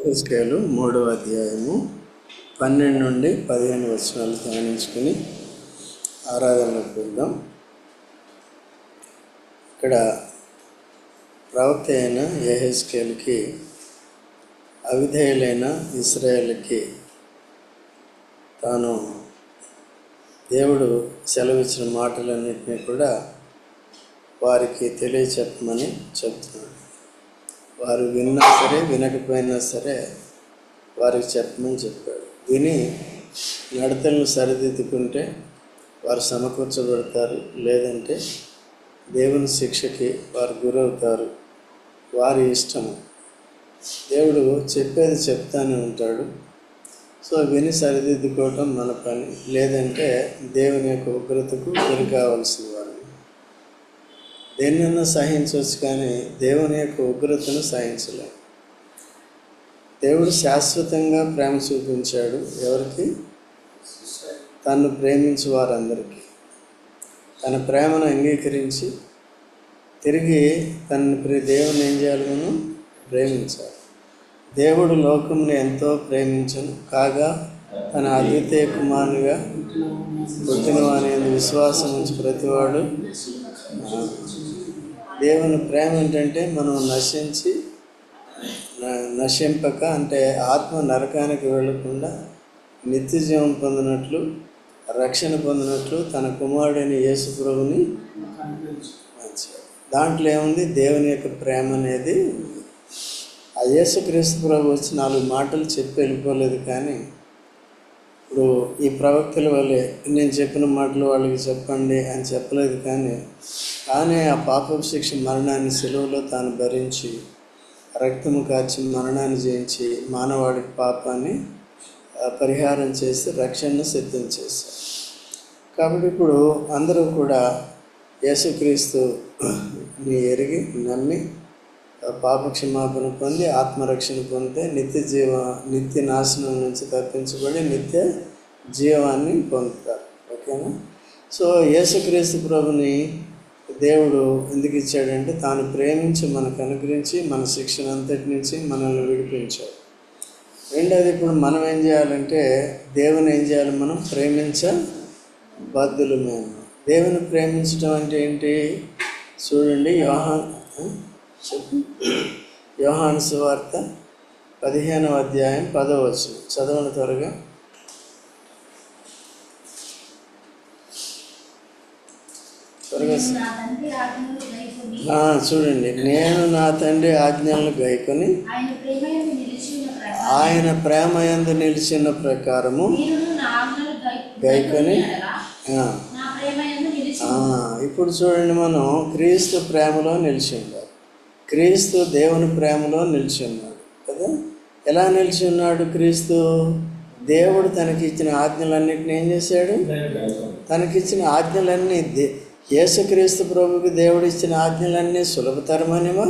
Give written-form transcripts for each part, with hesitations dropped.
యెహెజ్కేలు 3వ అధ్యాయము 12 నుండి 15 వచనాలు ధ్యానించుకుని ఆరాధనకు వెళ్దాం. ఇక్కడ ప్రవక్త అయిన యెహెజ్కేలుకి అవిధేయులైన ఇశ్రాయేలుకి తాను దేవుడు సెలవిచ్చిన మాటలన్నింటినీ కూడా వారికి తెలియచెప్పమని చెప్తున్నాడు. వారు విన్నా సరే వినకపోయినా సరే వారికి చెప్పమని చెప్పాడు. విని నడతలను సరిదిద్దుకుంటే వారు సమకూర్చబడతారు, లేదంటే దేవుని శిక్షకి వారు గురవుతారు. వారి ఇష్టము. దేవుడు చెప్పేది చెప్తానే ఉంటాడు. సో విని సరిదిద్దుకోవటం మన పని, లేదంటే దేవుని యొక్క ఉగ్రతకు గురి కావాల్సిన వారు. దేన్నైనా సహించవచ్చు, కానీ దేవుని యొక్క ఉగ్రతను సహించలేము. దేవుడు శాశ్వతంగా ప్రేమ చూపించాడు. ఎవరికి? తను ప్రేమించే వారందరికీ. తన ప్రేమను అంగీకరించి తిరిగి దేవుని ఏం చేయాలి? మనం ప్రేమించాలి. దేవుడు లోకంని ఎంతో ప్రేమించను కాగా తన అద్వితీయ కుమారునిగా పుట్టిన వాని విశ్వాసం నుంచి ప్రతివాడు. దేవుని ప్రేమ ఏంటంటే మనం నశింపక, అంటే ఆత్మ నరకానికి వెళ్ళకుండా నిత్య జీవం పొందినట్లు, రక్షణ పొందినట్లు తన కుమారుడైన యేసు ప్రభుని పంచాడు. దాంట్లో ఏముంది? దేవుని యొక్క ప్రేమ అనేది. ఆ యేసుక్రీస్తు ప్రభు వచ్చి 4 మాటలు చెప్పి వెళ్ళిపోలేదు, కానీ ఇప్పుడు ఈ ప్రవక్తల వల్లే నేను చెప్పిన మాటలు వాళ్ళకి చెప్పండి అని చెప్పలేదు. కానీ ఆ పాపపు శిక్ష మరణాన్ని సిలువలో తాను భరించి రక్తము కార్చి మరణాన్ని జయించి మానవాడికి పాపాన్ని పరిహారం చేసి రక్షణను సిద్ధం చేశారు. కాబట్టి ఇప్పుడు అందరూ కూడా యేసుక్రీస్తుని ఎరిగి నమ్మి పాప క్షమాపణ పొంది ఆత్మరక్షణ పొందితే నిత్య నాశనం నుంచి తప్పించబడి నిత్య జీవాన్ని పొందుతారు. ఓకేనా? సో యేసుక్రీస్తు ప్రభుని దేవుడు ఎందుకు ఇచ్చాడంటే తాను ప్రేమించి మనకు అనుగ్రహించి మన శిక్షణ అంతటి నుంచి మనల్ని విడిపించాడు. రెండోది, ఇప్పుడు మనం ఏం చేయాలంటే దేవుని ఏం చేయాలి? మనం ప్రేమించబద్దులమే. దేవుని ప్రేమించడం అంటే ఏంటి? చూడండి, యోహాను సువార్త 15వ అధ్యాయం 10వ వచనం చదవండి త్వరగా. చూడండి, నేను నా తండ్రి ఆజ్ఞలను గైకొని ఆయన ప్రేమ యందు నిలిచిన ప్రకారము గైకొని. ఇప్పుడు చూడండి, మనం క్రీస్తు ప్రేమలో నిలిచి ఉండాలి. క్రీస్తు దేవుని ప్రేమలో నిలిచి ఉన్నాడు కదా. ఎలా నిలిచి ఉన్నాడు క్రీస్తు? దేవుడు తనకి ఇచ్చిన ఆజ్ఞలన్నింటినీ ఏం చేశాడు? తనకిచ్చిన ఆజ్ఞలన్నీ యేసుక్రీస్తు ప్రభుకి దేవుడు ఇచ్చిన ఆజ్ఞలన్నీ సులభతరమైనవా?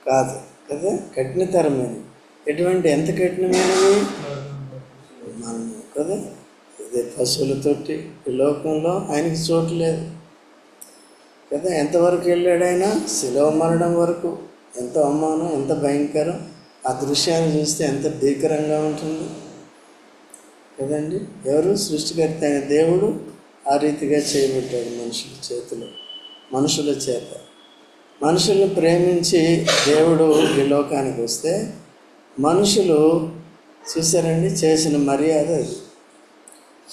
కాదు కదా, కఠినతరమైనవి. ఎంత కఠినమైనవి? మనం కదా, ఇదే పశువులతోటి ఈ లోకంలో ఆయనకి చోటు లేదు కదా. ఎంతవరకు వెళ్ళాడు ఆయన? శిలువ మరణం వరకు. ఎంత అవమానం, ఎంత భయంకరం! ఆ దృశ్యాన్ని చూస్తే ఎంత భీకరంగా ఉంటుంది కదండి. ఎవరు? సృష్టికర్త అయిన దేవుడు ఆ రీతిగా చేయబెట్టాడు మనుషుల చేత. మనుషులను ప్రేమించి దేవుడు ఈ లోకానికి వస్తే మనుషులు చూసారండి చేసిన మర్యాద అది.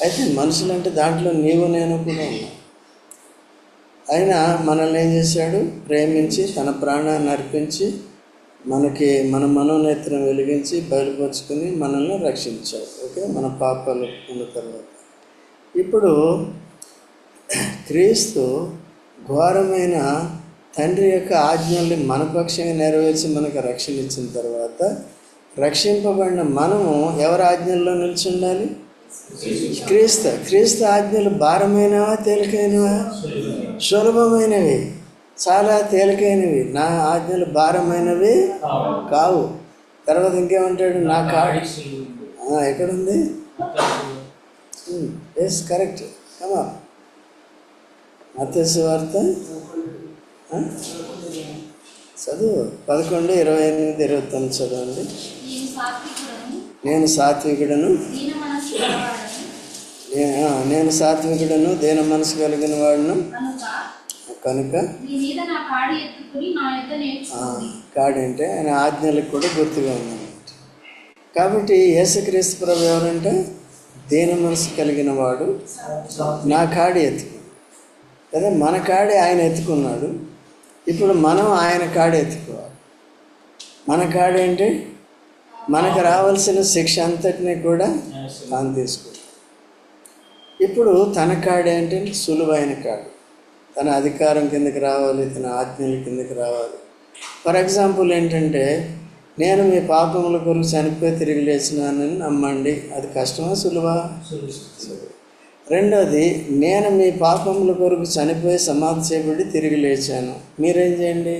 అయితే మనుషులంటే దాంట్లో నీవు నేను కూడా ఉన్నా. అయినా మనల్ని ఏం చేశాడు? ప్రేమించి తన ప్రాణాన్ని అర్పించి మన మనోనేత్రం వెలిగించి బయలుపరుచుకుని మనల్ని రక్షించాడు. ఓకే, మన పాపాలు ఉన్న తర్వాత ఇప్పుడు క్రీస్తు ఘోరమైన తండ్రి యొక్క ఆజ్ఞల్ని మన పక్షంగా నెరవేర్చి మనకు రక్షణ ఇచ్చిన తర్వాత రక్షింపబడిన మనము ఎవరి ఆజ్ఞల్లో నిలిచి ఉండాలి? క్రీస్తు ఆజ్ఞలు భారమైనవా తేలికైనవా? సులభమైనవి, చాలా తేలికైనవి. నా ఆజ్ఞలు భారమైనవి కావు. తర్వాత ఇంకేమంటాడు? నా కాడు ఎక్కడుంది? Yes, correct. కమా మత్తయి సువార్త చదువు 11:28-29 చదవండి. నేను సాత్వికుడను నేను సాత్వికుడను దీన మనసు కలిగిన వాడును కనుక కాడి అంటే ఆయన ఆజ్ఞలకు కూడా గుర్తుగా ఉందన్నమాట. కాబట్టి యేసుక్రీస్తు ప్రభు ఎవరంటే దీన మనసు కలిగిన వాడు నా కాడి ఎత్తుకున్నాడు కదా. మన కాడి ఆయన ఎత్తుకున్నాడు, ఇప్పుడు మనం ఆయన కాడి ఎత్తుకోవాలి. మన కాడి ఏంటి? మనకు రావాల్సిన శిక్ష అంతటినీ కూడా తాను తీసుకుంటాడు. ఇప్పుడు తన కాడి అంటే సులువైన కాడు, తన అధికారం కిందకి రావాలి, తన ఆజ్ఞల కిందకి రావాలి. ఫర్ ఎగ్జాంపుల్ ఏంటంటే, నేను మీ పాపముల కొరకు చనిపోయి తిరిగి లేచినానని నమ్మండి. అది కష్టమా సులువా? రెండోది, నేను మీ పాపముల కొరకు చనిపోయి సమాధి చేయబడి తిరిగి లేచాను. మీరేం చేయండి?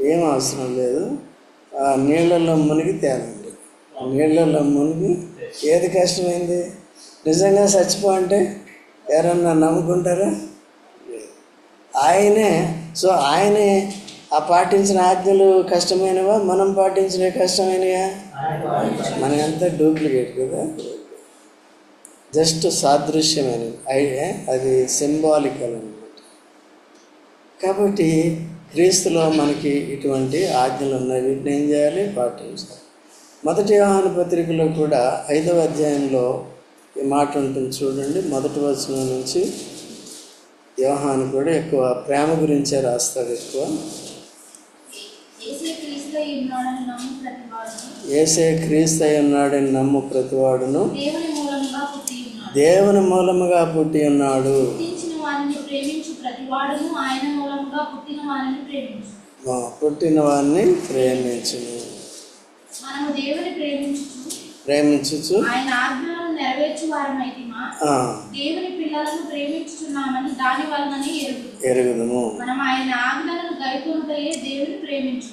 ఏం అవసరం లేదు, నీళ్ళల్లో మునిగి తేలండి. నీళ్ళల్లో మునిగి ఏది కష్టమైంది? నిజంగా చచ్చిపో అంటే ఎవరన్నా నమ్ముకుంటారా? ఆయనే. సో ఆయనే ఆ పాటించిన ఆజ్ఞలు కష్టమైనవా, మనం పాటించినవి కష్టమైనవా? మనం ఎంత డూప్లికేట్ కదా, జస్ట్ సాదృశ్యమైనవి. అది సింబాలికల్ అన్నమాట. కాబట్టి క్రీస్తులో మనకి ఇటువంటి ఆజ్ఞలు ఉన్నాయి, వీటిని ఏం చేయాలి? పాటించాలి. మొదటి యోహాను పత్రికలో కూడా 5వ అధ్యాయంలో ఈ మాట ఉంటుంది చూడండి. మొదటి వచనం నుంచి యోహాను కూడా ఎక్కువ ప్రేమ గురించే రాస్తాడు. ఎక్కువ యేసే క్రీస్తు అయి ఉన్నాడని నమ్ము ప్రతివాడును దేవుని మూలముగా పుట్టి ఉన్నాడు. పుట్టిన వారిని ప్రేమించును. ప్రేమించుచు ఆయన ఆజ్ఞలను నెరవేర్చు వారమైతిమా దేవుని పిల్లలను ప్రేమించుచున్నామని దాని వలననే ఎరుగుదుము. మనం ఆయన ఆజ్ఞలను గైకొనుటయే దేవుని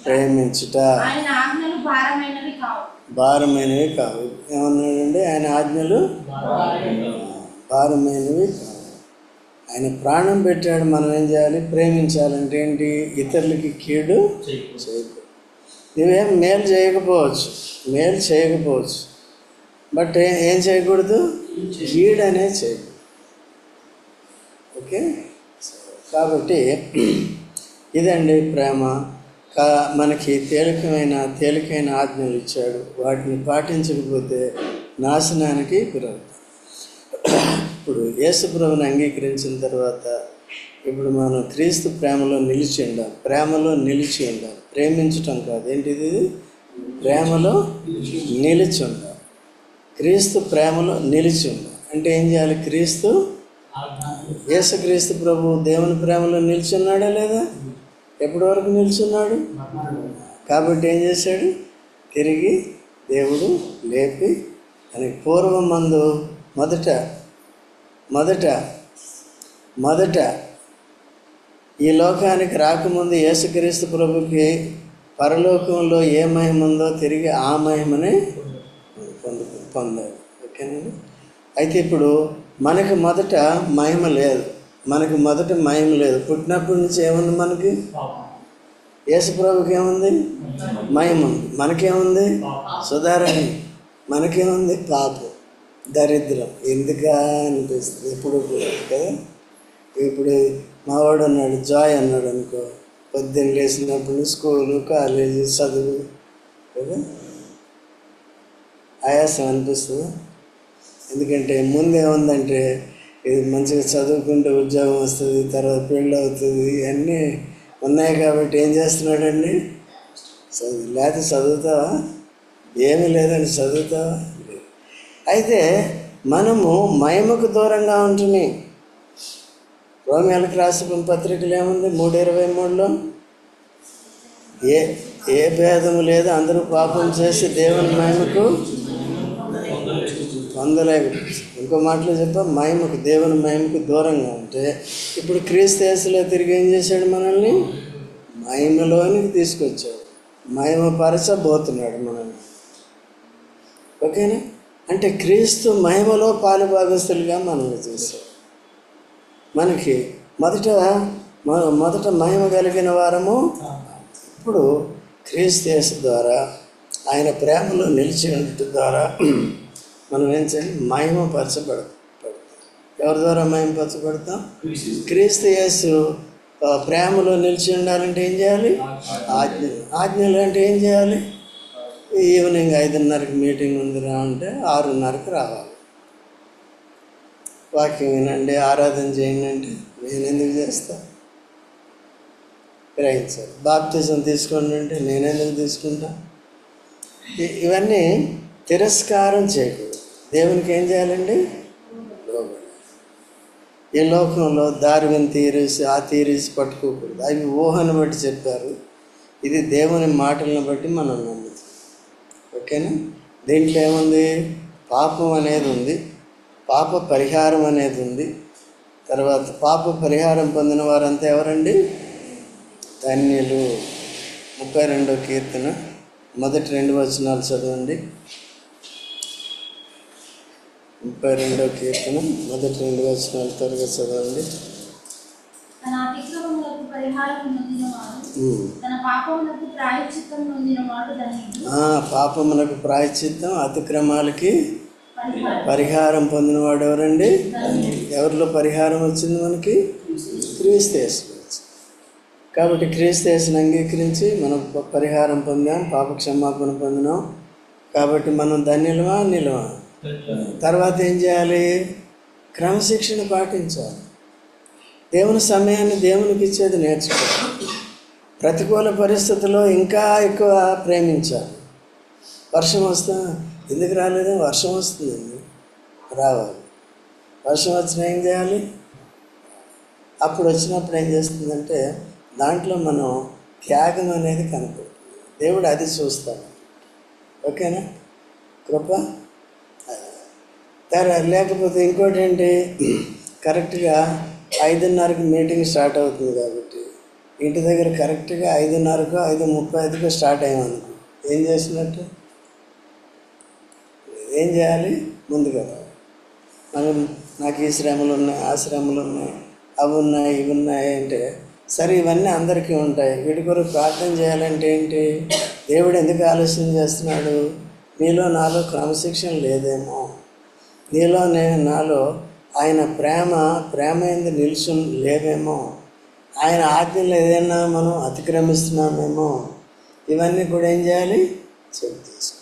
ప్రేమించుట. ఆయన ఆజ్ఞలు భారమైనవి కావు. ఏమన్నాడండి? ఆయన ఆజ్ఞలు భారమైనవి కావు. ఆయన ప్రాణం పెట్టాడు. మనం ఏం చేయాలి? ప్రేమించాలంటే ఏంటి? ఇతరులకి కీడు చేయకూడదు. నువ్వేం మేలు చేయకపోవచ్చు, బట్ ఏం చేయకూడదు? కీడనే చేయకూడదు. ఓకే, కాబట్టి ఇదండి ప్రేమ. మనకి తేలికైన ఆజ్ఞలు ఇచ్చాడు, వాటిని పాటించకపోతే నాశనానికి గురవుతాం. ఇప్పుడు యేసు ప్రభువుని అంగీకరించిన తర్వాత ఇప్పుడు మనం క్రీస్తు ప్రేమలో నిలిచి ఉండాలి. ప్రేమించటం కాదు, ఏంటిది? ప్రేమలో నిలిచి ఉండాలి. క్రీస్తు ప్రేమలో నిలిచి ఉండాలి అంటే ఏం చేయాలి? యేసుక్రీస్తు ప్రభు దేవుని ప్రేమలో నిలిచున్నాడా లేదా? ఎప్పటి వరకు నిలిచున్నాడు? కాబట్టి ఏం చేశాడు? తిరిగి దేవుడు లేపి ఆయనకి పూర్వం మందు మొదట ఈ లోకానికి రాకముందు యేసుక్రీస్తు ప్రభుకి పరలోకంలో ఏ మహిమ ఉందో తిరిగి ఆ మహిమని పొందాడు. ఓకేనండి. అయితే ఇప్పుడు మనకి మొదట మహిమ లేదు. పుట్టినప్పటి నుంచి ఏముంది? మనకి యేసు ప్రభుకి ఏముంది? మహిమ ఉంది. మనకేముంది? సుధారణి. మనకేముంది? పాపం, దరిద్రం. ఎందుకా అనిపిస్తుంది ఎప్పుడు కదా. ఇప్పుడు మావాడు అన్నాడు, జాయ్ అన్నాడు అనుకో, పొద్దున్న లేచినప్పుడు స్కూలు, కాలేజీ, చదువు కదా, ఆయాసం అనిపిస్తుంది. ఎందుకంటే ముందేముందంటే ఇది మంచిగా చదువుకుంటే ఉద్యోగం వస్తుంది, తర్వాత పెళ్ళి అవుతుంది, ఇవన్నీ ఉన్నాయి. కాబట్టి ఏం చేస్తున్నాడండి? లేకపోతే చదువుతావా? ఏమీ లేదని చదువుతావా? అయితే మనము మహిమకు దూరంగా ఉంటుంది. రోమియోలకు రాసిన పత్రికలు ఏముంది? 3:23లో ఏ భేదము లేదు, అందరూ పాపం చేసి దేవుని మహిమకు పొందలేకపోతుంది. ఇంకో మాటలో మహిమకు, దేవుని మహిమకు దూరంగా ఉంటే ఇప్పుడు క్రీస్తు యేసులో తిరిగి ఏం చేశాడు? మనల్ని మహిమలోనికి తీసుకొచ్చాడు, మహిమపరచబోతున్నాడు మనల్ని. ఓకేనా? అంటే క్రీస్తు మహిమలో పాలుభాగస్తులుగా మనల్ని చేశాడు. మనకి మొదట మహిమ కలిగిన వారము. ఇప్పుడు క్రీస్తు యేసు ద్వారా ఆయన ప్రేమలో నిలిచి ఉండటం ద్వారా మనం ఏం చేయాలి? మహిమపరచబడతాం. ఎవరి ద్వారా మహిమపరచబడతాం? క్రీస్తు యేసు ప్రేమలో నిలిచి ఉండాలంటే ఏం చేయాలి? ఆజ్ఞలు అంటే ఏం చేయాలి? ఈవినింగ్ 5:30కి మీటింగ్ ఉందిరా అంటే 6:30కి రావాలి. వాక్యం వినండి, ఆరాధన చేయండి అంటే నేను ఎందుకు చేస్తా? గ్రహించాలి. బాప్తిజం తీసుకోండి అంటే నేను ఎందుకు తీసుకుంటా? ఇవన్నీ తిరస్కారం చేయకూడదు. దేవునికి ఏం చేయాలండి? ఈ లోకంలో దార్విన్ థియరీస్, ఆ థియరీస్ పట్టుకోకూడదు. అవి ఊహను బట్టి చెప్పారు. ఇది దేవుని మాటలను బట్టి మనం నమ్ముతాం. ఓకేనా? దీంట్లో ఏముంది? పాపం అనేది ఉంది, పాప పరిహారం అనేది ఉంది. తర్వాత పాప పరిహారం పొందిన వారంతా ఎవరండి? ధన్యులు. 32వ కీర్తన మొదటి 2 వచనాలు చదవండి. 32వ కీర్తన మొదటి 2 వచనాలు త్వరగా చదవండి. తన అతిక్రమములకు పరిహారం నొందినవాడు, తన పాపములకు ప్రాయశ్చిత్తం నొందినవాడు ధన్యుడు. పాపములకు ప్రాయశ్చిత్తం, అతిక్రమాలకి పరిహారం పొందినవాడు ఎవరండి? ఎవరిలో పరిహారం వచ్చింది మనకి? క్రీస్తు యేసులో వచ్చింది. కాబట్టి క్రీస్తు యేసుని అంగీకరించి మనం పరిహారం పొందాం, పాప క్షమాపణ పొందినాం. కాబట్టి మనం ధన్యులమా, అన్యులమా? తర్వాత ఏం చేయాలి? క్రమశిక్షణ పాటించాలి. దేవుని సమయాన్ని దేవునికి ఇచ్చేది నేర్చుకోవాలి. ప్రతికూల పరిస్థితుల్లో ఇంకా ఎక్కువ ప్రేమించాలి. వర్షం వస్తా ఎందుకు రాలేదు? వర్షం వస్తుందండి, రావాలి. వర్షం వచ్చినా ఏం చేయాలి? అప్పుడు వచ్చినప్పుడు ఏం చేస్తుందంటే దాంట్లో మనం త్యాగం అనేది కనపడుతుంది. దేవుడు అది చూస్తాడు. ఓకేనా? కృప. లేకపోతే ఇంకోటి ఏంటి? కరెక్ట్గా 5:30కి మీటింగ్ స్టార్ట్ అవుతుంది కాబట్టి ఇంటి దగ్గర కరెక్ట్గా 5:30కో 5:35కో స్టార్ట్ అయ్యామనుకో, ఏం చేసినట్టు? ఏం చేయాలి? ముందుగా మనం నాకు ఈ శ్రమలు ఉన్నాయి, ఆ శ్రమలు ఉన్నాయి, అవి ఉన్నాయి, ఇవి ఉన్నాయి అంటే సరే ఇవన్నీ అందరికీ ఉంటాయి. వీటి కొరకు ప్రార్థన చేయాలంటే ఏంటి? దేవుడు ఎందుకు ఆలస్యం చేస్తున్నాడు? నీలో నాలో క్రమశిక్షణ లేదేమో, నీలో నాలో ఆయన ప్రేమ ఏంది నిలుచు లేవేమో, ఆయన ఆజ్ఞలు ఏదైనా మనం అతిక్రమిస్తున్నామేమో. ఇవన్నీ కూడా ఏం చేయాలి? చెక్ చేసుకో.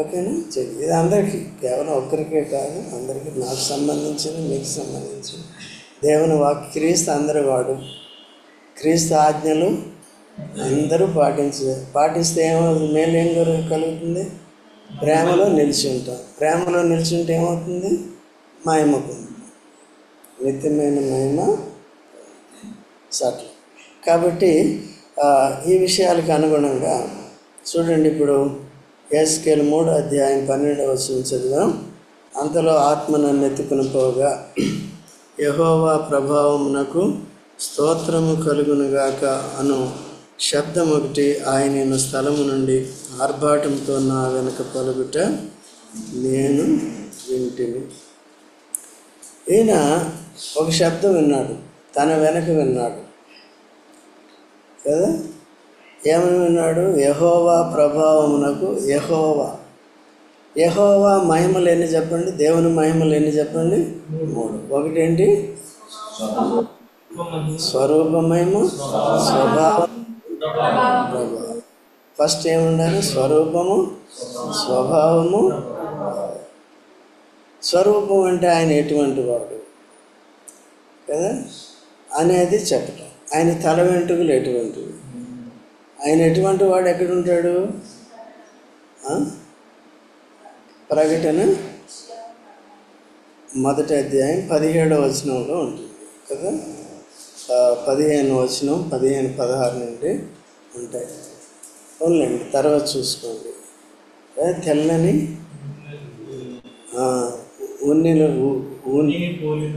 ఓకేనా? చెక్. ఇది అందరికీ, కేవలం ఒక్కరికే కాదు, అందరికీ. నాకు సంబంధించింది, మీకు సంబంధించింది. దేవుని క్రీస్తు అందరి వాడు. క్రీస్తు ఆజ్ఞలు అందరూ పాటిస్తే ఏమవుతుంది? మేలు ఏం కలుగుతుంది? ప్రేమలో నిలిచి ఉంటాం. ప్రేమలో నిలిచి ఉంటే ఏమవుతుంది? మహిమ పొందుతుంది, నిత్యమైన మహిమ సట్లు. కాబట్టి ఈ విషయాలకు అనుగుణంగా చూడండి. ఇప్పుడు ఎస్కేల్ 3వ అధ్యాయం 12వ వచనం చదివాం. అంతలో ఆత్మ నన్ను ఎత్తుకుని పోగా యెహోవా ప్రభావమునకు స్తోత్రము కలుగునుగాక అను శబ్దం ఒకటి ఆయన స్థలము నుండి ఆర్భాటంతో నా వెనుక పలుకుట నేను వింటిని. ఈయన ఒక శబ్దం విన్నాడు, తన వెనక విన్నాడు కదా. ఏమని విన్నాడు? యెహోవా ప్రభావమునకు. యెహోవా మహిమలు ఎన్ని చెప్పండి? దేవుని మహిమలు ఎన్ని చెప్పండి? 3. ఒకటేంటి? స్వరూప మహిమ, స్వభావం, ప్రభావం. ఫస్ట్ ఏముండాలి? స్వరూపము, స్వభావము. స్వరూపం అంటే ఆయన ఎటువంటి వాడు కదా అనేది చెప్పటం. ఆయన తల వెంట్రుకలు ఎటువంటివి, ఆయన ఎటువంటి వాడు, ఎక్కడుంటాడు? ప్రకటన 1వ అధ్యాయం 17వ వచనంలో ఉంటుంది కదా. 15వ వచనం 15-16 నుండి ఉంటాయి. అవునండి, తర్వాత చూసుకోండి. తెల్లని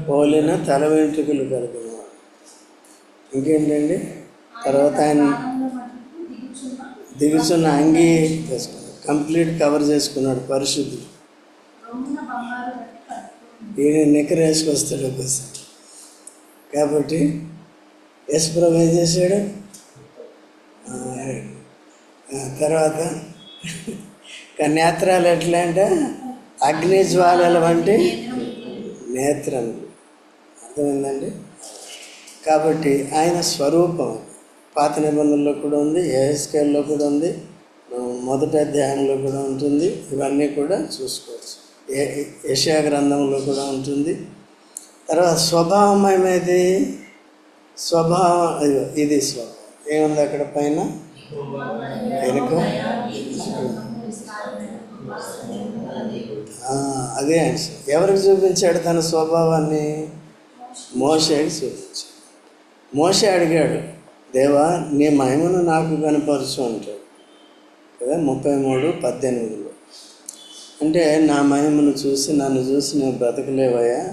పోలిన తల వెంట్రుకలు కలిగినవాడు. ఇంకేంటండి? తర్వాత ఆయన దిగుచున్న అంగీ వేసుకున్నాడు, కంప్లీట్ కవర్ చేసుకున్నాడు, పరిశుద్ధి. ఈయన నిక్కర వేసుకొస్తాడు ఒకసారి. కాబట్టి యేసుప్రభు ఏం చేశాడు? తర్వాత నేత్రాలు ఎట్లా అంటే అగ్ని జ్వాలల వంటి నేత్రములు. అర్థమైందండి? కాబట్టి ఆయన స్వరూపం పాత నిబంధనలో కూడా ఉంది, యెహెజ్కేలులో కూడా ఉంది, మొదటి అధ్యాయంలో కూడా ఉంటుంది. ఇవన్నీ కూడా చూసుకోవచ్చు. యెషయా గ్రంథంలో కూడా ఉంటుంది. తర్వాత స్వభావం ఏమేది? స్వభావం ఇది స్వభావం ఏముంది అక్కడ పైన వెనుక? అదే ఆన్సర్. ఎవరికి చూపించాడు తన స్వభావాన్ని? మోషేకి చూపించాడు. మోషే అడిగాడు, దేవా నీ మహిమను నాకు కనపరచు అంటాడు కదా 33:18. అంటే నా మహిమను చూసి నన్ను చూసి నేను బ్రతకలేవయ్యా,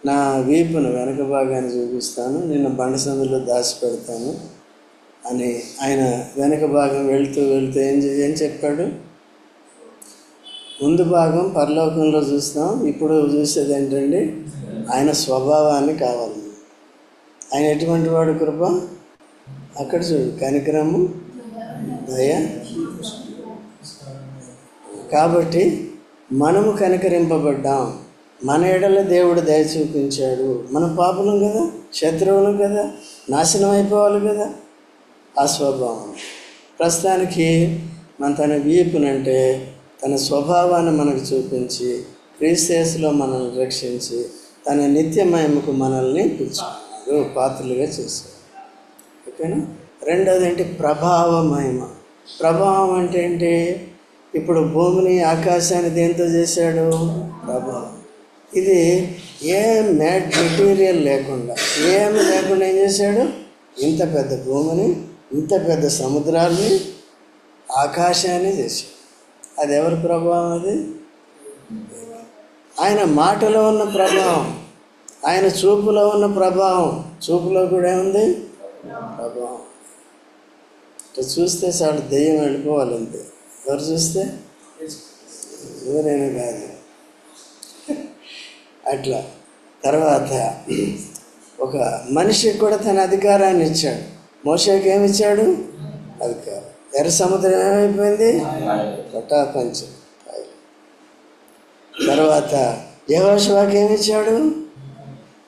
నా వీపును వెనక భాగాన్ని చూపిస్తాను, నిన్ను బండసందులో దాచిపెడతాను అని ఆయన వెనక భాగం వెళ్తూ వెళ్తూ ఏం చెప్పాడు? ముందు భాగం పరలోకంలో చూస్తాం, ఇప్పుడు చూసేది ఏంటండి? ఆయన స్వభావాన్ని కావాలి. ఆయన ఎటువంటి వాడు? కృప. అక్కడ చూడు, కనికరము, దయ. కాబట్టి మనము కనికరింపబడ్డాం, మన ఎడల దేవుడు దయ చూపించాడు. మనం పాపులం కదా, శత్రువులం కదా, నాశనం అయిపోవాలి కదా. ఆ స్వభావం ప్రస్తుతానికి తన వీపునంటే తన స్వభావాన్ని మనకు చూపించి క్రీస్తు యేసులో మనల్ని రక్షించి తన నిత్య మహిమకు మనల్ని పిలుచుకున్నాడు, పాత్రలుగా చేశాడు. ఓకేనా? రెండోది ఏంటి? ప్రభావ మహిమ. ప్రభావం అంటే ఏంటి? ఇప్పుడు భూమిని ఆకాశాన్ని దేంతో చేశాడు? ప్రభావం. ఇది ఏం మెటీరియల్ లేకుండా, ఏమి లేకుండా ఏం చేశాడు? ఇంత పెద్ద భూమిని, ఇంత పెద్ద సముద్రాన్ని, ఆకాశాన్ని చేశాడు. అది ఎవరి ప్రభావం? అది ఆయన మాటలో ఉన్న ప్రభావం, ఆయన చూపులో ఉన్న ప్రభావం. చూపులో కూడా ఏముంది? ప్రభావం. ఇట్లా చూస్తే చాలు దెయ్యం వెళ్ళిపోవాలి అంతే. ఎవరు చూస్తే? ఎవరైనా కాదు. అట్లా తర్వాత ఒక మనిషికి కూడా తన అధికారాన్ని ఇచ్చాడు. మోషేకి ఏమి ఇచ్చాడు? అధికారం. ఎర్ర సముద్రం ఏమైపోయింది? పటాపంచం. తర్వాత యెహోషువకి ఏమి ఇచ్చాడు?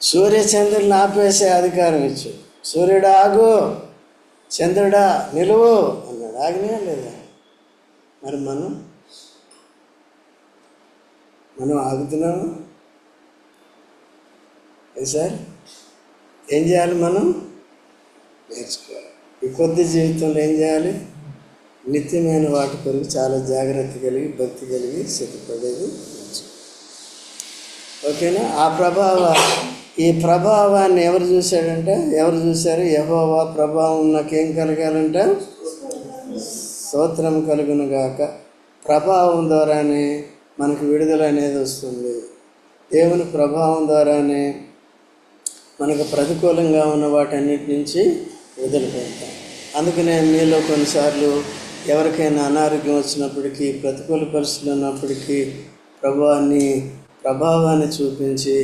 సూర్య చంద్రులను ఆపేసే అధికారం ఇచ్చాడు. సూర్యుడు ఆగు, చంద్రుడా నిలువు అన్నాడు. ఆగినా లేదా? మరి మనం ఆగుతున్నాము సార్. ఏం చేయాలి? మనం నేర్చుకోవాలి. ఈ కొద్ది జీవితంలో ఏం చేయాలి? నిత్యమైన వాటి కొరకు చాలా జాగ్రత్త కలిగి, భక్తి కలిగి సిద్ధపడేది. ఓకేనా? ఈ ప్రభావాన్ని ఎవరు చూశాడంటే, ఎవరు చూశారు? యెహోవా ప్రభావం నాకేం కలగాలంట? స్తోత్రం కలుగును గాక. ప్రభావం ద్వారానే మనకు విడుదల అనేది వస్తుంది. దేవుని ప్రభావం ద్వారానే మనకు ప్రతికూలంగా ఉన్న వాటన్నిటి నుంచి వదిలిపెడతాం. అందుకనే మీలో కొన్నిసార్లు ఎవరికైనా అనారోగ్యం వచ్చినప్పటికీ, ప్రతికూల పరిస్థితులు ఉన్నప్పటికీ ప్రభావాన్ని చూపించి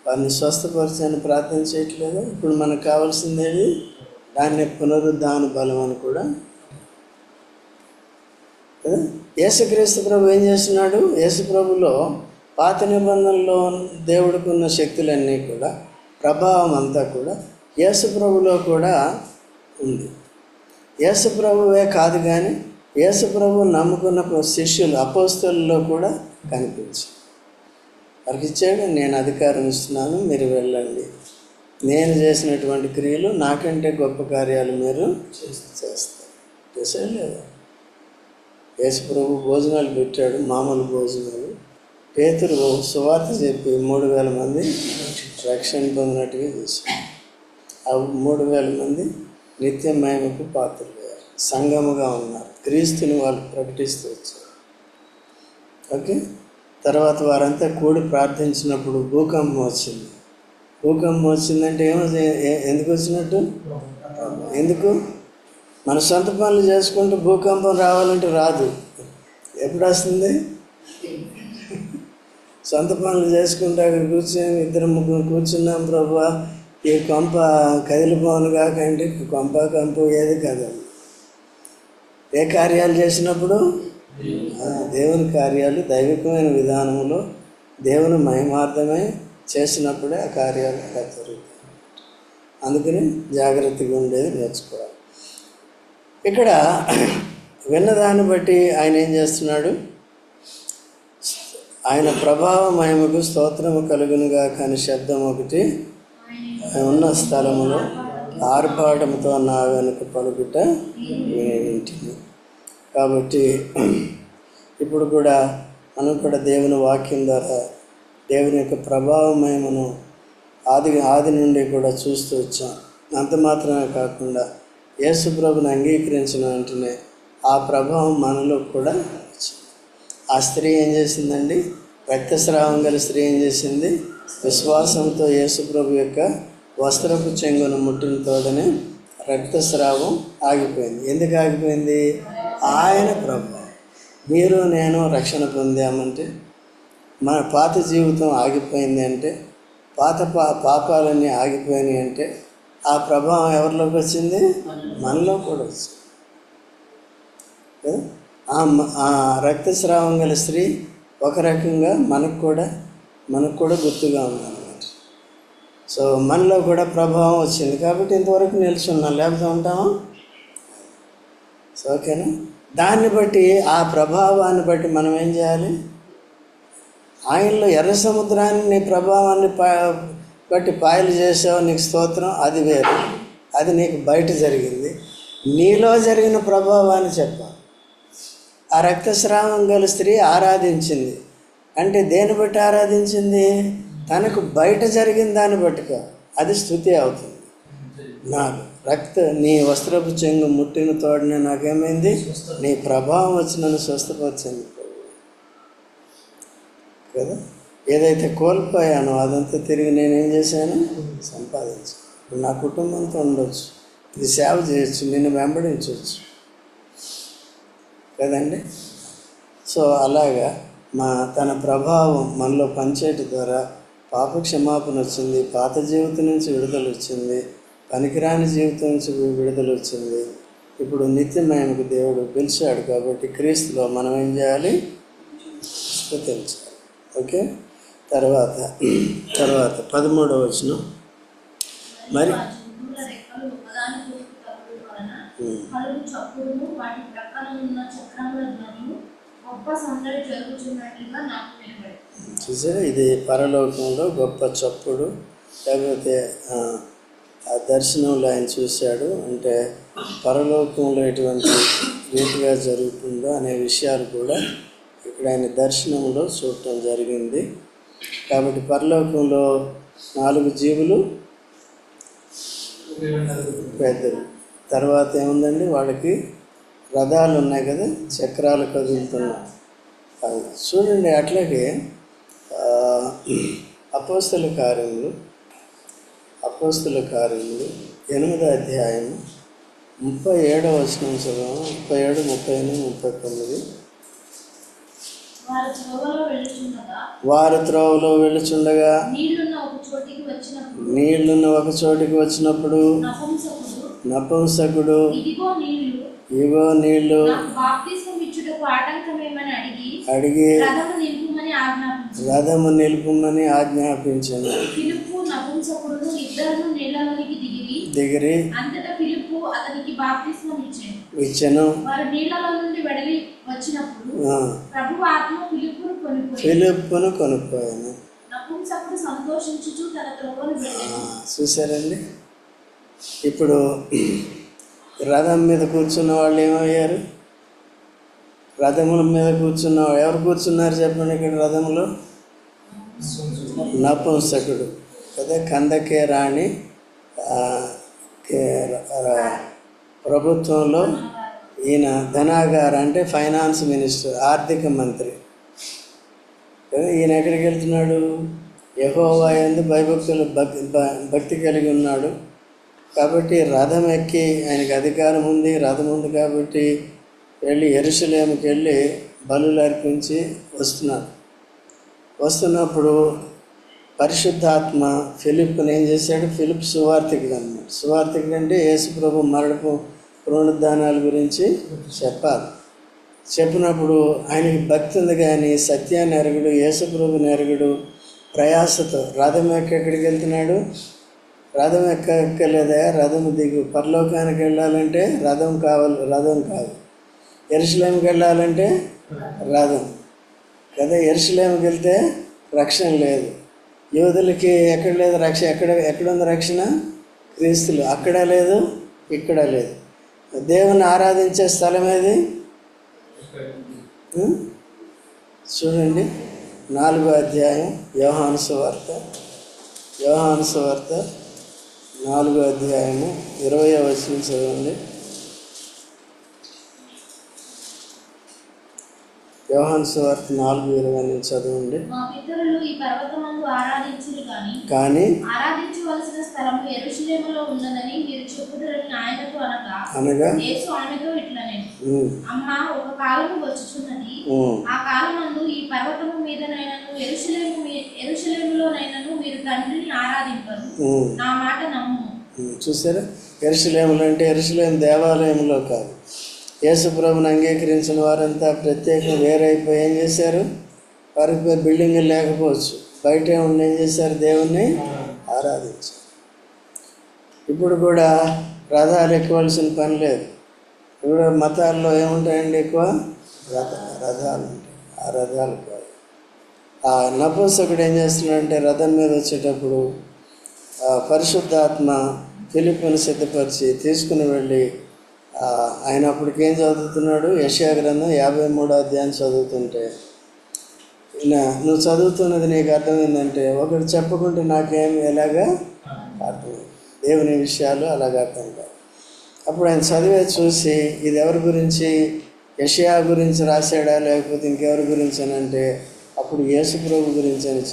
వారిని స్వస్థపరచని ప్రార్థన చేయట్లేదు. ఇప్పుడు మనకు కావాల్సిందేది దాన్ని పునరుద్ధాన బలం అని కూడా కదా. యేసుక్రీస్తు ప్రభు ఏం చేస్తున్నాడు? యేసు ప్రభులో పాత నిబంధనలో దేవుడికి ఉన్న శక్తులన్నీ కూడా, ప్రభావం అంతా కూడా యేసు ప్రభులో కూడా ఉంది. యేసు ప్రభువే కాదు కానీ యేసు ప్రభు నమ్ముకున్న శిష్యులు అపోస్తలుల్లో కూడా కనిపించింది. వారికి ఇచ్చాడు, నేను అధికారం ఇస్తున్నాను, మీరు వెళ్ళండి, నేను చేసినటువంటి క్రియలు నాకంటే గొప్ప కార్యాలు మీరు చేస్తారు. చేశాడు లేదా? యేసు ప్రభు భోజనాలు పెట్టాడు, మామూలు భోజనాలు. పేతురు సువార్త చెప్పి 3000 మంది రక్షణ పొందినట్టుగా చేశాడు. ఆ 3000 మంది నిత్య మహిమకు పాత్రలయ్యారు, సంఘముగా ఉన్నారు, క్రీస్తుని వాళ్ళు ప్రకటిస్తూ వచ్చారు. ఓకే. తర్వాత వారంతా కూడి ప్రార్థించినప్పుడు భూకంపం వచ్చింది. భూకంపం వచ్చిందంటే ఎందుకు వచ్చినట్టు? ఎందుకు? మన సొంత పనులు చేసుకుంటూ భూకంపం రావాలంటే రాదు. ఎప్పుడు వస్తుంది? సొంత పనులు చేసుకుంటూ అక్కడ కూర్చొని 2-3 కూర్చున్నాం, ప్రభువా ఈ కొంప కదిలిపోను కాకండి, కొంప కంపు ఏది కదదు. ఏ కార్యాలు చేసినప్పుడు? దేవుని కార్యాలు దైవికమైన విధానంలో దేవుని మహిమార్థమై చేసినప్పుడే ఆ కార్యాలు అలా జరుగుతాయి. అందుకని జాగ్రత్తగా ఉండేది నేర్చుకోవాలి. ఇక్కడ విన్నదాన్ని బట్టి ఆయన ఏం చేస్తున్నాడు? ఆయన ప్రభావ మహిమకు స్తోత్రము కలుగునుగా కానీ శబ్దం ఒకటి ఉన్న స్థలములో ఆర్భాటంతో నా వెనుక పలుకుట వింటిని. కాబట్టి ఇప్పుడు కూడా మనం కూడా దేవుని వాక్యం ద్వారా దేవుని యొక్క ప్రభావ మహిమను ఆది నుండి కూడా చూస్తూ వచ్చాం. అంత మాత్రమే కాకుండా యేసు ప్రభుని అంగీకరించిన వెంటనే ఆ ప్రభావం మనలో కూడా వచ్చింది. ఆ స్త్రీ ఏం చేసిందండి? రక్తస్రావం గల స్త్రీ ఏం చేసింది? విశ్వాసంతో యేసు ప్రభు యొక్క వస్త్రపు చెంగును ముట్టిన తోడనే రక్తస్రావం ఆగిపోయింది. ఎందుకు ఆగిపోయింది? ఆయన ప్రభావం. మీరు నేను రక్షణ పొందామంటే, మన పాత జీవితం ఆగిపోయింది అంటే, పాత పాపాలన్నీ ఆగిపోయినాయి అంటే ఆ ప్రభావం ఎవరిలోకి వచ్చింది? మనలో కూడా వచ్చింది. ఆ రక్తస్రావం గల స్త్రీ ఒక రకంగా మనకు కూడా గుర్తుగా ఉందన్నమాట. సో మనలో కూడా ప్రభావం వచ్చింది కాబట్టి ఇంతవరకు నిలిచి ఉన్నాం, లేకపోతే ఉంటామా? సో ఓకేనా? దాన్ని బట్టి ఆ ప్రభావాన్ని బట్టి మనం ఏం చేయాలి? ఆయనలో ఎర్ర సముద్రాన్ని నీ ప్రభావాన్ని బట్టి పాయలు చేసావు, నీకు స్తోత్రం, అది వేరు. అది నీకు బయట జరిగింది. నీలో జరిగిన ప్రభావాన్ని చెప్పాలి. ఆ రక్తస్రావం గల స్త్రీ ఆరాధించింది అంటే దేన్ని బట్టి ఆరాధించింది? తనకు బయట జరిగిన దాన్ని బట్టిగా. అది స్తుతి అవుతుంది. నాకు నీ వస్త్రపు చెంగు ముట్టిన తోడనే నాకేమైంది? నీ ప్రభావం వచ్చి నన్ను స్వస్థపరిచింది కదా. ఏదైతే కోల్పోయానో అదంతా తిరిగి నేనేం చేశాను? సంపాదించాను. ఇప్పుడు నా కుటుంబంతో ఉండొచ్చు, ఇది సేవ చేయొచ్చు, నిన్ను వెంబడించవచ్చు కదండి. సో అలాగా తన ప్రభావం మనలో పనిచేయటం ద్వారా పాప క్షమాపణ వచ్చింది, పాత జీవితం నుంచి విడుదల వచ్చింది, పనికిరాని జీవితం నుంచి విడుదల వచ్చింది. ఇప్పుడు నిత్యమయముకు దేవుడు పిలిచాడు కాబట్టి క్రీస్తులో మనం ఏం చేయాలి? స్తుతించాలి. ఓకే. తర్వాత 13వ వచనం. మరి చూసారా, ఇది పరలోకంలో గొప్ప చప్పుడు. లేకపోతే ఆ దర్శనంలో ఆయన చూశాడు అంటే పరలోకంలో ఎటువంటి రీతిగా జరుగుతుందో అనే విషయాలు కూడా ఇక్కడ ఆయన దర్శనంలో చూడటం జరిగింది. కాబట్టి పరలోకంలో 4 జీవులు, పెద్దలు. తర్వాత ఏముందండి? వాళ్ళకి రథాలు ఉన్నాయి కదా, చక్రాలు కదులుతున్నాయి. చూడండి. అట్లాగే అపోస్తల కార్యములు 8వ అధ్యాయం 37వ వచనం చదవం. 37, 38, 39. వారు త్రోవలో వెళ్ళుచుండగా నీళ్లున్న ఒక చోటికి వచ్చినప్పుడు నపుంసకుడు ఇగో నీళ్లు అడిగి రథము నిలుపుమని ఆజ్ఞాపించాను. దిగిరి ఇచ్చెను. ఫిలిప్పును కొనుక్కోయాను. చూసారండి. ఇప్పుడు రథం మీద కూర్చున్న వాళ్ళు ఏమయ్యారు? రథముల మీద కూర్చున్న ఎవరు కూర్చున్నారు చెప్పండి? ఇక్కడ రథములో నపుంసకుడు కదా, కందకే రాణి ప్రభుత్వంలో ఈయన ధనాగార అంటే ఫైనాన్స్ మినిస్టర్, ఆర్థిక మంత్రి కదా. ఈయన ఎక్కడికి వెళ్తున్నాడు? యెహోవా యందు భక్తి కలిగి ఉన్నాడు కాబట్టి రథం ఎక్కి, ఆయనకి అధికారం ఉంది, రథం ఉంది కాబట్టి వెళ్ళి యెరూషలేముకి వెళ్ళి బలులు అర్పించి వస్తున్నప్పుడు పరిశుద్ధాత్మ ఫిలిప్పుని ఏం చేశాడు? ఫిలిప్ సువార్థికుడు అన్నమాట. సువార్థికుడు అంటే యేసు ప్రభు మరణపు పునరుద్ధానాల గురించి చెప్పాలి. చెప్పినప్పుడు ఆయనకి భక్తి ఉంది కానీ సత్యాన్ని ఎరగడు, యేసుప్రభుని ఎరగడు. ప్రయాసతో రథం ఎక్కడికి వెళ్తున్నాడు? రథం ఎక్కలేదా? రథం దిగు. పరలోకానికి వెళ్ళాలంటే రథం కావాలి, రథం కాదు. యెరూషలేముకి వెళ్ళాలంటే రథం కదా. యెరూషలేముకి వెళ్తే రక్షణ లేదు. యోధులకి ఎక్కడ లేదు రక్షణ. ఎక్కడుంది రక్షణ? క్రీస్తులు. అక్కడ లేదు, ఇక్కడ లేదు. దేవుని ఆరాధించే స్థలం ఏది? చూడండి 4వ అధ్యాయం యోహాను సువార్త 4వ అధ్యాయము 20వ వచనం చదవండి. యోహాను సువార్త 4:20 నుంచి చదవండి. మా పితరులు ఈ పర్వతమందు ఆరాధించురు కానీ ఆరాధించవలసిన స్థలము యెరూషలేములో ఉన్నదని మీరు చెప్పుదురని ఆయనతో అనగా యేసు ఆమెతో ఇట్లనెను, అమ్మా, ఒక కాలము వచ్చుచున్నది, ఆ కాలమందు ఈ పర్వతము మీదనైనను యెరూషలేములోనైనను మీరు తండ్రిని ఆరాధింపరు. నా మాట నమ్ము. చూసారా? యెరూషలేములో అంటే యెరూషలేము దేవాలయంలో కాదు. యేసుప్రభుని అంగీకరించిన వారంతా ప్రత్యేకంగా వేరైపోయి ఏం చేశారు? వారికి బిల్డింగ్ లేకపోవచ్చు, బయటే ఉండి ఏం చేశారు? దేవుణ్ణి ఆరాధించారు. ఇప్పుడు కూడా రథాలు ఎక్కవలసిన పని లేదు. ఇప్పుడు మతాల్లో ఏముంటాయండి? ఎక్కువ రథాలు ఉంటాయి. ఆ రథాలు కాదు. ఆ నపుంసకుడు ఏం చేస్తున్నాడంటే రథం మీద వచ్చేటప్పుడు పరిశుద్ధాత్మ ఫిలిప్పుని సిద్ధపరిచి తీసుకుని వెళ్ళి ఆయన అప్పటికి ఏం చదువుతున్నాడు? యెషయా గ్రంథం 53వ అధ్యాయం చదువుతుంటే, నువ్వు చదువుతున్నది నీకు అర్థమైందంటే ఒకటి చెప్పుకుంటే నాకేమి ఎలాగా అర్థమైంది. దేవుని విషయాలు అలాగా అర్థం కాదు. అప్పుడు ఆయన చదివే చూసి ఇది ఎవరి గురించి? యెషయా గురించి రాశాడా లేకపోతే ఇంకెవరి గురించి అని అంటే అప్పుడు యేసుప్రభు గురించి అని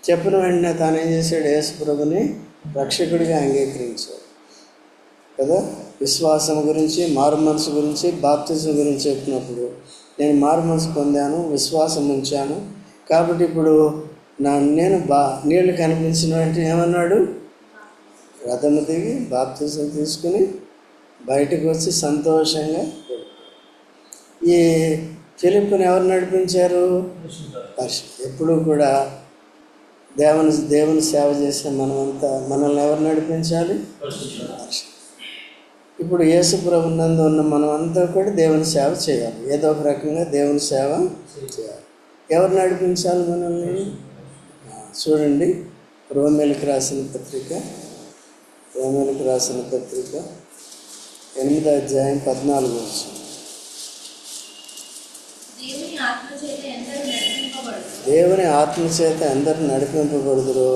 చెప్పిన వెంటనే తాను ఏం చేశాడు? యేసుప్రభుని రక్షకుడిగా అంగీకరించాడు కదా. విశ్వాసం గురించి, మారు మనసు గురించి, బాప్తిజం గురించి చెప్పినప్పుడు నేను మారు మనసు పొందాను, విశ్వాసం ఉంచాను, కాబట్టి ఇప్పుడు నేను నీళ్ళు కనిపించిన వెంటనే ఏమన్నాడు? రథము దిగి బాప్తిజం తీసుకుని బయటకు వచ్చి సంతోషంగా. ఈ ఫిలిప్పుని ఎవరు నడిపించారు? ఎప్పుడు కూడా దేవుని సేవ చేసే మనల్ని ఎవరు నడిపించాలి? ఇప్పుడు యేసుప్రభు నందు ఉన్న మనం అంతా కూడా దేవుని సేవ చేయాలి. ఏదో ఒక రకంగా దేవుని సేవ చేయాలి. ఎవరు నడిపించాలి మనల్ని? చూడండి, రోమేలకు రాసిన పత్రిక 8వ అధ్యాయం 14వ వచనం. దేవుని ఆత్మచేత అందరూ నడిపింపబడుదురు,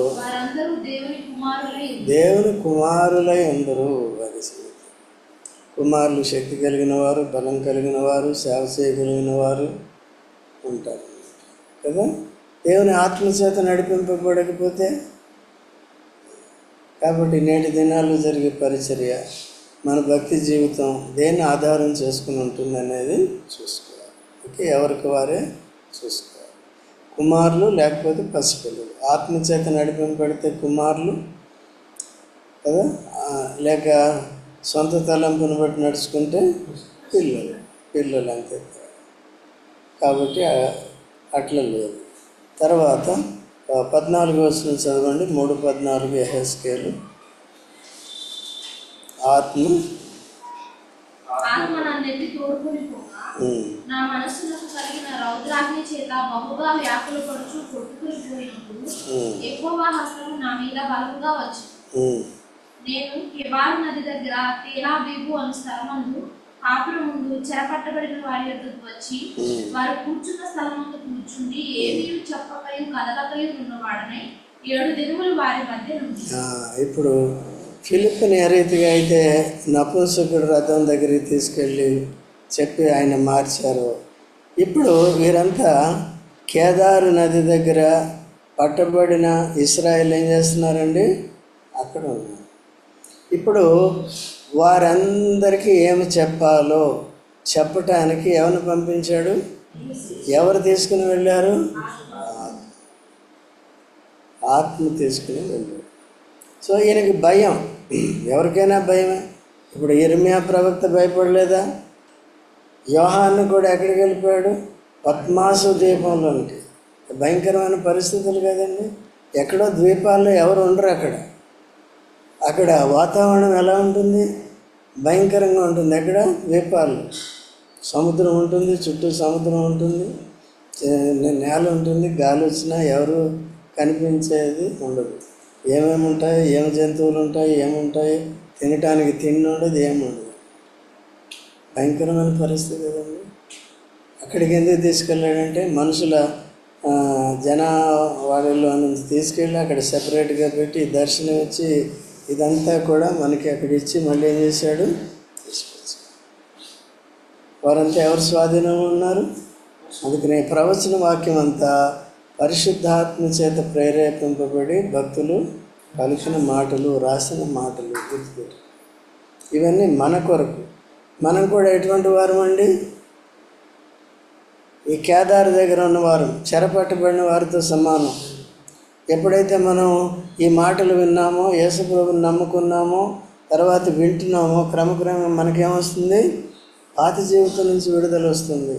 దేవుని కుమారులై అందరూ. కుమారులు శక్తి కలిగిన వారు, బలం కలిగిన వారు, సేవ చేయగలిగిన వారు ఉంటారు కదా. దేవుని ఆత్మచేత నడిపింపబడకపోతే, కాబట్టి నేటి దినాల్లో జరిగే పరిచర్య, మన భక్తి జీవితం దేన్ని ఆధారం చేసుకుని ఉంటుంది అనేది చూసుకోవాలి. ఓకే, ఎవరికి వారే చూసుకోవాలి. కుమారులు లేకపోతే పసిపిల్లలు. ఆత్మచేత నడిపింపబడితే కుమారులు కదా, లేక సొంత తలంపును బట్టి నడుచుకుంటే పిల్లలు అంతే. కాబట్టి అట్లా లేదు. తర్వాత 14వ వచనం చదవండి. 3:14 యెహెజ్కేలు. ఆత్మ నన్నెత్తి తోడుకొని పోగా నా మనస్సులకు కలిగిన రౌద్రాగ్ని చేత బహుగా వ్యాకుల పడుచు కొట్టుకుని పోయినప్పుడు యెహోవా హస్తము నా మీద బలముగా వచ్చింది. నేను కెబారు నది దగ్గర తేలాబీబు అను స్థలమందు కాపురం ముందు చెరపట్టబడిన వారి యొద్దకు వచ్చి వారు కూర్చున్న స్థలమందు కూర్చుండి ఏమీ చెప్పకయు కదలకయు ఉన్నవాడనై 7 దినములు వారి మధ్య నుండి. ఇప్పుడు ఫిలిప్పుని ఏ రీతిగా అయితే నపుంసకుడు రథం దగ్గరికి తీసుకెళ్ళి చెప్పి ఆయన మార్చారు, ఇప్పుడు వీరంతా కేదారు నది దగ్గర పట్టబడిన ఇశ్రాయేల్ ఏం చేస్తున్నారండి? అక్కడ ఉన్నారు. ఇప్పుడు వారందరికీ ఏమి చెప్పాలో చెప్పటానికి ఎవరిని పంపించాడు? ఎవరు తీసుకుని వెళ్ళారు? ఆత్మ తీసుకుని వెళ్ళారు. సో ఈయనకి భయం, ఎవరికైనా భయమే. ఇప్పుడు ఇర్మియా ప్రవక్త భయపడలేదా? యోహాను కూడా ఎక్కడికి వెళ్ళిపోయాడు? పద్మాసు ద్వీపంలోనికి. భయంకరమైన పరిస్థితులు కదండి. ఎక్కడో ద్వీపాల్లో ఎవరు ఉండరు. అక్కడ వాతావరణం ఎలా ఉంటుంది? భయంకరంగా ఉంటుంది. ఎక్కడ? ద్వీపాల్లో సముద్రం ఉంటుంది, చుట్టూ సముద్రం ఉంటుంది, నేల ఉంటుంది. గాలి వచ్చినా ఎవరు కనిపించేది ఉండదు. ఏమేమి ఉంటాయి, ఏమి జంతువులు ఉంటాయి, ఏముంటాయి, తినటానికి తిండి ఉండదు, ఏముండదు. భయంకరమైన పరిస్థితి కదండి. అక్కడికి ఎందుకు తీసుకెళ్ళాడంటే మనుషుల జనావాడలో నుంచి తీసుకెళ్ళి అక్కడ సెపరేట్గా పెట్టి దర్శనం ఇచ్చి ఇదంతా కూడా మనకి అక్కడ ఇచ్చి మళ్ళీ ఏం చేశాడు? తీసుకొచ్చాడు. వారంతా ఎవరు స్వాధీనంలో ఉన్నారు? అందుకని ప్రవచన వాక్యం అంతా పరిశుద్ధాత్మ చేత ప్రేరేపింపబడి భక్తులు పలికిన మాటలు, రాసిన మాటలు గుర్తుపెట్టు. ఇవన్నీ మన కొరకు. మనం కూడా ఎటువంటి వారం అండి? ఈ కేదారు దగ్గర ఉన్నవారు చెరపట్టబడిన వారితో సమానం. ఎప్పుడైతే మనం ఈ మాటలు విన్నామో, యేసుప్రభుని నమ్ముకున్నామో, తర్వాత వింటున్నామో, క్రమక్రమంగా మనకేమొస్తుంది? పాత జీవితం నుంచి విడుదల వస్తుంది.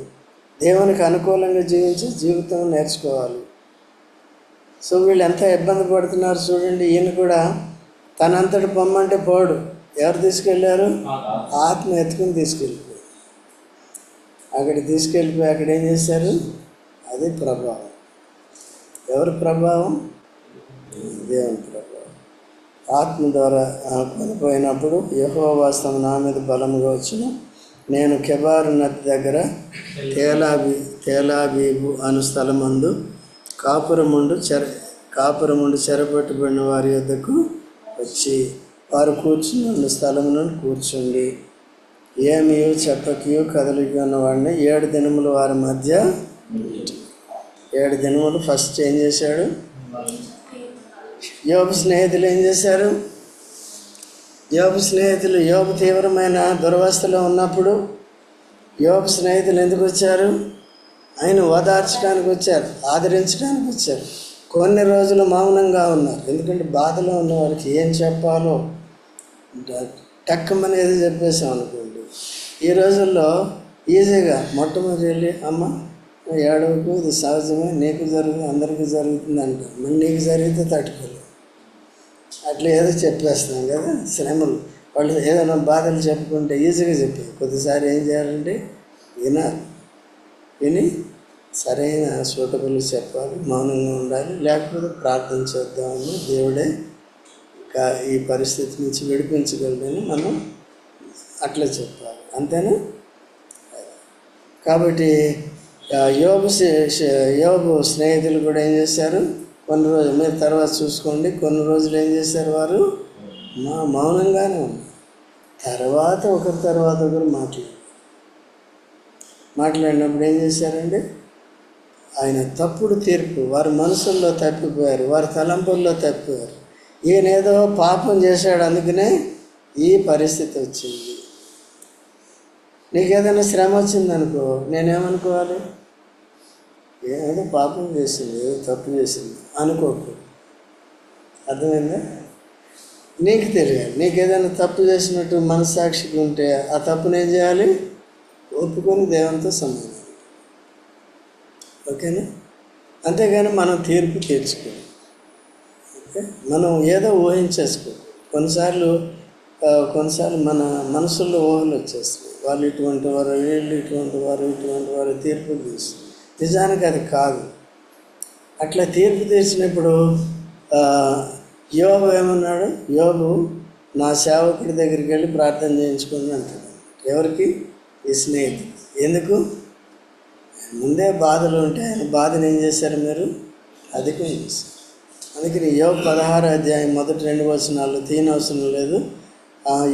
దేవునికి అనుకూలంగా జీవించి జీవితం నేర్చుకోవాలి. సో వీళ్ళు ఎంత ఇబ్బంది పడుతున్నారు చూడండి. ఈయన కూడా తనంతటి పొమ్మంటే పోడు. ఎవరు తీసుకెళ్ళారు? ఆత్మ ఎత్తుకుని తీసుకెళ్ళిపోయారు. అక్కడికి తీసుకెళ్ళిపోయి అక్కడ ఏం చేశారు? అది ప్రభావం. ఎవరి ప్రభావం? దేవుని ప్రభావం. ఆత్మ ద్వారా కొనిపోయినప్పుడు యెహోవా తమ నా మీద బలముగా వచ్చును. నేను కెబారు నది దగ్గర తేలాబీబు అను స్థలమందు కాపురముండు చెరపట్టుబడిన వారి యొద్దకు వచ్చి వారు కూర్చుని స్థలమును కూర్చుండి ఏమీ చెప్పకయో కదలికి ఉన్నవాడిని 7 దినములు వారి మధ్య 7 దినములు ఫస్ట్ ఏం చేశాడు? యోబు స్నేహితులు ఏం చేశారు? యోబు తీవ్రమైన దురవస్థలో ఉన్నప్పుడు యోబు స్నేహితులు ఎందుకు వచ్చారు? ఆయన ఓదార్చడానికి వచ్చారు, ఆదరించడానికి వచ్చారు. కొన్ని రోజులు మౌనంగా ఉన్నారు. ఎందుకంటే బాధలో ఉన్న వారికి ఏం చెప్పాలో టక్కమని ఏదో చెప్పేసాం అనుకోండి. ఈ రోజుల్లో ఈజీగా మొట్టమొదటి వెళ్ళి అమ్మ ఏడవకు, ఇది సహజమే, నీకు అందరికీ జరుగుతుంది అంట. మరి నీకు జరిగితే తట్టుకోలేదు. అట్లా ఏదో చెప్పేస్తున్నాం కదా. శ్రమలు వాళ్ళు ఏదైనా బాధలు చెప్పుకుంటే ఈజీగా చెప్పారు. కొద్దిసారి ఏం చేయాలంటే విని సరైన సూటబుల్ చెప్పాలి, మౌనంగా ఉండాలి. లేకపోతే ప్రార్థన చేద్దామని దేవుడే ఈ పరిస్థితి నుంచి విడిపించగలడని మనం అట్లా చెప్పాలి. అంతేనా? కాబట్టి యోబు స్నేహితులు కూడా ఏం చేశారు? కొన్ని రోజులు మీరు తర్వాత చూసుకోండి. కొన్ని రోజులు ఏం చేశారు? వారు మౌనంగానే ఉన్నారు. తర్వాత ఒకరు మాట్లాడినప్పుడు ఏం చేశారండి? ఆయన తప్పుడు తీర్పు, వారి మనసుల్లో తప్పిపోయారు, వారి తలంపుల్లో తప్పిపోయారు. ఈయన ఏదో పాపం చేశాడు, అందుకనే ఈ పరిస్థితి వచ్చింది. నీకేదైనా శ్రమ వచ్చిందనుకో, నేనేమనుకోవాలి? ఏదో పాపం చేసింది, ఏదో తప్పు చేసింది అనుకోకు. అర్థమైందా? నీకు తెలియాలి. నీకేదైనా తప్పు చేసినట్టు మనస్సాక్షికి ఉంటే ఆ తప్పును ఏం చేయాలి? ఒప్పుకొని దేవునితో సమాధానం. ఓకేనా? అంతేగాని మనం తీర్పు తీర్చుకోవాలి. ఓకే, మనం ఏదో ఊహించేసుకోవాలి. కొన్నిసార్లు మన మనసుల్లో ఊహలు వచ్చేస్తాయి. వాళ్ళు ఇటువంటి వారు, వీళ్ళు ఇటువంటి వారు తీర్పులు తీస్తారు. నిజానికి అది కాదు. అట్లా తీర్పు తీర్చినప్పుడు యోబు ఏమన్నాడు? యోబు నా సేవకుడి దగ్గరికి వెళ్ళి ప్రార్థన చేయించుకోండి అంటాడు. ఎవరికి? ఈ స్నేహితుడు. ఎందుకు? ముందే బాధలు ఉంటే ఆయన బాధను ఏం చేశారు మీరు? అధికం చేశారు. అందుకని యోబు 16వ అధ్యాయం మొదటి 2 వచనాలు తీయనవసరం లేదు.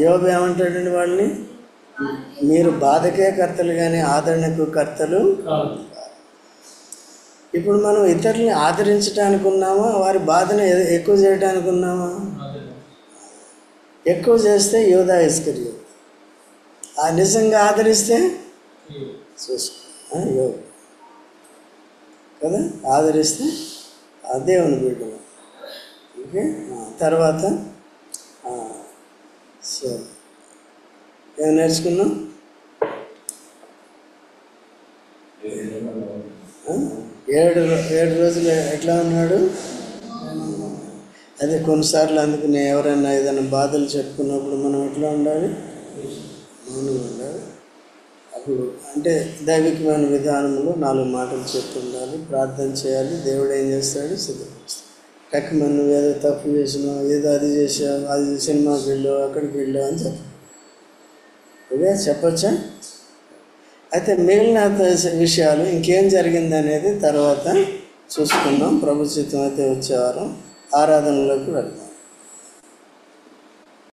యోబు ఏమంటాడండి వాళ్ళని? మీరు బాధకే కర్తలు కానీ ఆదరణకు కర్తలు. ఇప్పుడు మనం ఇతరుల్ని ఆదరించడానికి ఉన్నామా, వారి బాధను ఎక్కువ చేయడానికి ఉన్నామా? ఎక్కువ చేస్తే యోధా ఇస్కరియోతు, నిజంగా ఆదరిస్తే చూసుకో యోగ కదా. ఆదరిస్తే దేవుని బిడ్డ. ఓకే, తర్వాత సో ఏం నేర్చుకున్నాం? ఆ? 7 రోజులు ఎట్లా ఉన్నాడు? అదే కొన్నిసార్లు అందుకని ఎవరైనా ఏదైనా బాధలు చెప్పుకున్నప్పుడు మనం ఎట్లా ఉండాలి? మౌనంగా ఉండాలి. అప్పుడు అంటే దైవికమైన విధానంలో 4 మాటలు చెప్తుండాలి, ప్రార్థన చేయాలి. దేవుడు ఏం చేస్తాడు? సిద్ధపరుస్తాడు. టక్కుమని నువ్వు ఏదో తప్పు చేసినావు, ఏదో అది చేసావు, అది సినిమాకి వెళ్ళావు, అక్కడికి వెళ్ళావు అని చెప్పు. ఇదే చెప్పచ్చా? అయితే మిగిలిన విషయాలు ఇంకేం జరిగింది అనేది తర్వాత చూసుకుందాం. ప్రభు చిత్తం అయితే వచ్చే వారం ఆరాధనలోకి వెళ్దాం.